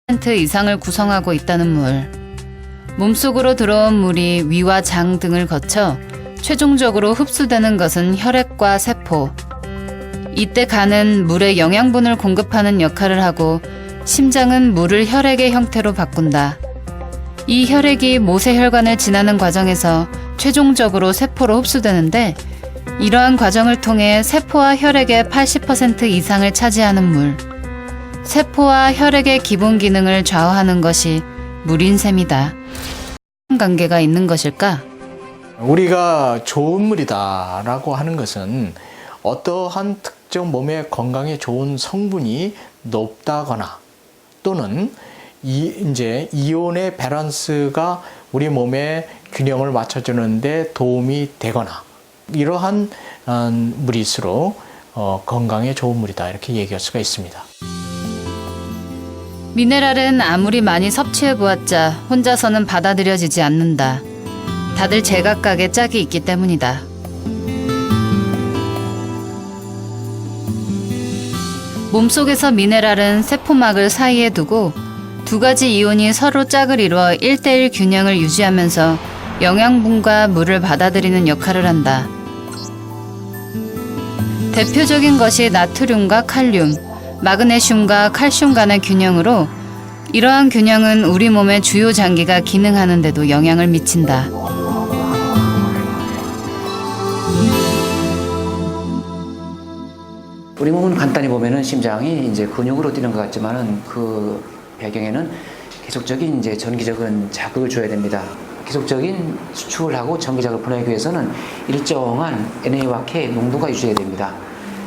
80% 이상을 구성하고 있다는 물. 몸속으로 들어온 물이 위와 장 등을 거쳐 최종적으로 흡수되는 것은 혈액과 세포. 이때 간은 물에 영양분을 공급하는 역할을 하고 심장은 물을 혈액의 형태로 바꾼다. 이 혈액이 모세혈관을 지나는 과정에서 최종적으로 세포로 흡수되는데 이러한 과정을 통해 세포와 혈액의 80% 이상을 차지하는 물. 세포와 혈액의 기본 기능을 좌우하는 것이 물인 셈이다. 무슨 관계가 있는 것일까? 우리가 좋은 물이다라고 하는 것은 어떠한 특정 몸의 건강에 좋은 성분이 높다거나 또는 이제 이온의 밸런스가 우리 몸의 균형을 맞춰주는데 도움이 되거나 이러한 물일수록 건강에 좋은 물이다 이렇게 얘기할 수가 있습니다. 미네랄은 아무리 많이 섭취해보았자 혼자서는 받아들여지지 않는다. 다들 제각각의 짝이 있기 때문이다. 몸속에서 미네랄은 세포막을 사이에 두고 두 가지 이온이 서로 짝을 이루어 1:1 균형을 유지하면서 영양분과 물을 받아들이는 역할을 한다. 대표적인 것이 나트륨과 칼륨, 마그네슘과 칼슘 간의 균형으로 이러한 균형은 우리 몸의 주요 장기가 기능하는 데도 영향을 미친다. 우리 몸은 간단히 보면은 심장이 이제 근육으로 뛰는 것 같지만은 그 배경에는 계속적인 이제 전기적인 자극을 줘야 됩니다. 계속적인 수축을 하고 전기자극을 보내기 위해서는 일정한 NA와 K 농도가 유지해야 됩니다.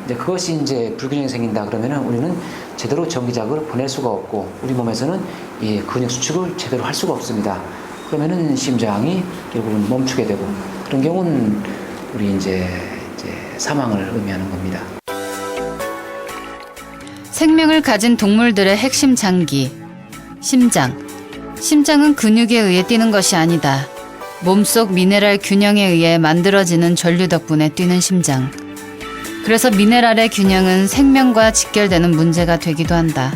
이제 그것이 이제 불균형이 생긴다 그러면은 우리는 제대로 전기자극을 보낼 수가 없고 우리 몸에서는 이 근육 수축을 제대로 할 수가 없습니다. 그러면은 심장이 결국은 멈추게 되고 그런 경우는 우리 이제 사망을 의미하는 겁니다. 생명을 가진 동물들의 핵심 장기, 심장. 심장은 근육에 의해 뛰는 것이 아니다. 몸속 미네랄 균형에 의해 만들어지는 전류 덕분에 뛰는 심장. 그래서 미네랄의 균형은 생명과 직결되는 문제가 되기도 한다.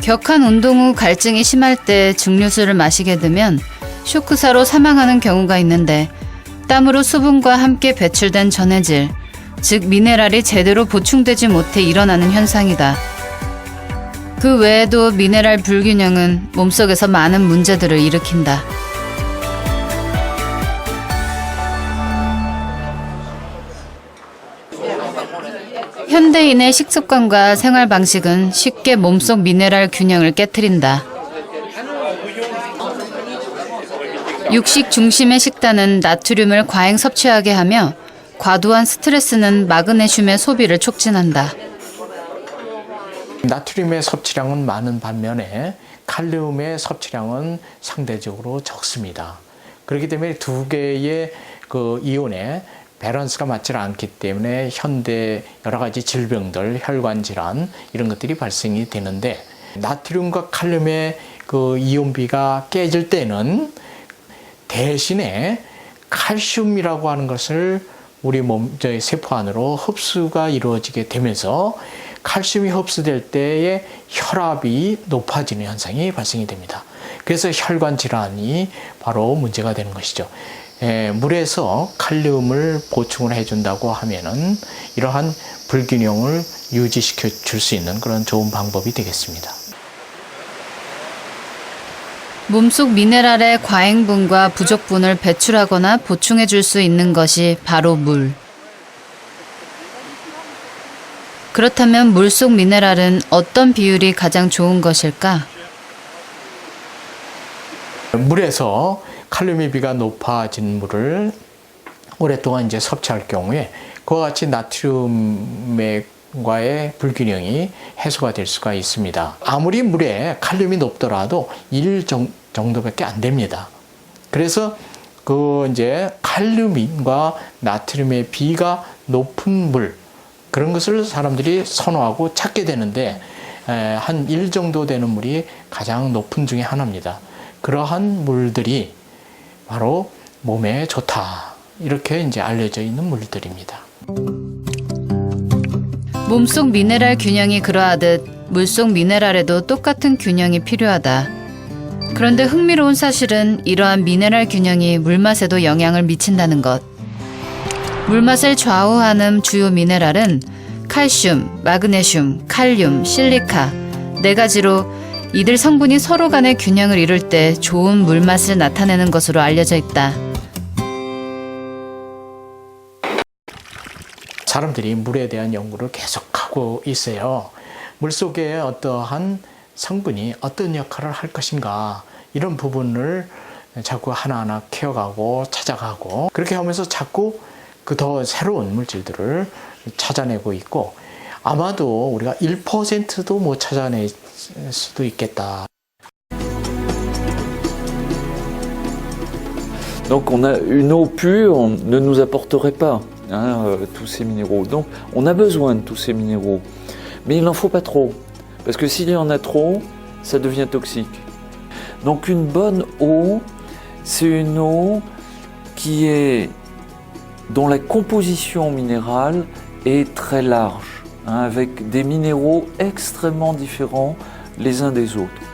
격한 운동 후 갈증이 심할 때 증류수를 마시게 되면 쇼크사로 사망하는 경우가 있는데 땀으로 수분과 함께 배출된 전해질, 즉 미네랄이 제대로 보충되지 못해 일어나는 현상이다. 그 외에도 미네랄 불균형은 몸속에서 많은 문제들을 일으킨다. 현대인의 식습관과 생활 방식은 쉽게 몸속 미네랄 균형을 깨트린다. 육식 중심의 식단은 나트륨을 과잉 섭취하게 하며 과도한 스트레스는 마그네슘의 소비를 촉진한다. 나트륨의 섭취량은 많은 반면에 칼륨의 섭취량은 상대적으로 적습니다. 그렇기 때문에 두 개의 그 이온의 밸런스가 맞지 않기 때문에 현대 여러 가지 질병들, 혈관 질환 이런 것들이 발생이 되는데 나트륨과 칼륨의 그 이온비가 깨질 때는 대신에 칼슘이라고 하는 것을 우리 저희 세포 안으로 흡수가 이루어지게 되면서 칼슘이 흡수될 때에 혈압이 높아지는 현상이 발생이 됩니다. 그래서 혈관 질환이 바로 문제가 되는 것이죠. 물에서 칼륨을 보충을 해준다고 하면은 이러한 불균형을 유지시켜 줄 수 있는 그런 좋은 방법이 되겠습니다. 몸속 미네랄의 과잉분과 부족분을 배출하거나 보충해 줄 수 있는 것이 바로 물. 그렇다면 물속 미네랄은 어떤 비율이 가장 좋은 것일까? 물에서 칼륨의 비가 높아진 물을 오랫동안 이제 섭취할 경우에 그와 같이 나트륨과의 불균형이 해소가 될 수가 있습니다. 아무리 물에 칼륨이 높더라도 1 정도밖에 안 됩니다. 그래서 그 이제 칼륨과 나트륨의 비가 높은 물 그런 것을 사람들이 선호하고 찾게 되는데 한 1 정도 되는 물이 가장 높은 중에 하나입니다. 그러한 물들이 바로 몸에 좋다 이렇게 이제 알려져 있는 물들입니다. 몸속 미네랄 균형이 그러하듯 물속 미네랄에도 똑같은 균형이 필요하다. 그런데 흥미로운 사실은 이러한 미네랄 균형이 물맛에도 영향을 미친다는 것. 물맛을 좌우하는 주요 미네랄은 칼슘, 마그네슘, 칼륨, 실리카 4가지로 이들 성분이 서로 간의 균형을 이룰 때 좋은 물맛을 나타내는 것으로 알려져 있다. 사람들이 물에 대한 연구를 계속하고 있어요. 물속에 어떠한 성분이 어떤 역할을 할 것인가 이런 부분을 자꾸 하나하나 키워가고 찾아가고 그렇게 하면서 자꾸 그 더 새로운 물질들을 찾아내고 있고 아마도 우리가 1%도 못 찾아낼 수도 있겠다. Donc une eau pure ne nous apporterait pas tous ces minéraux. Donc on a besoin de tous ces minéraux. Mais il n'en faut pas trop. Parce que s'il y en a trop, ça devient toxique. Donc une bonne eau, c'est une eau dont la composition minérale est très large, avec des minéraux extrêmement différents les uns des autres.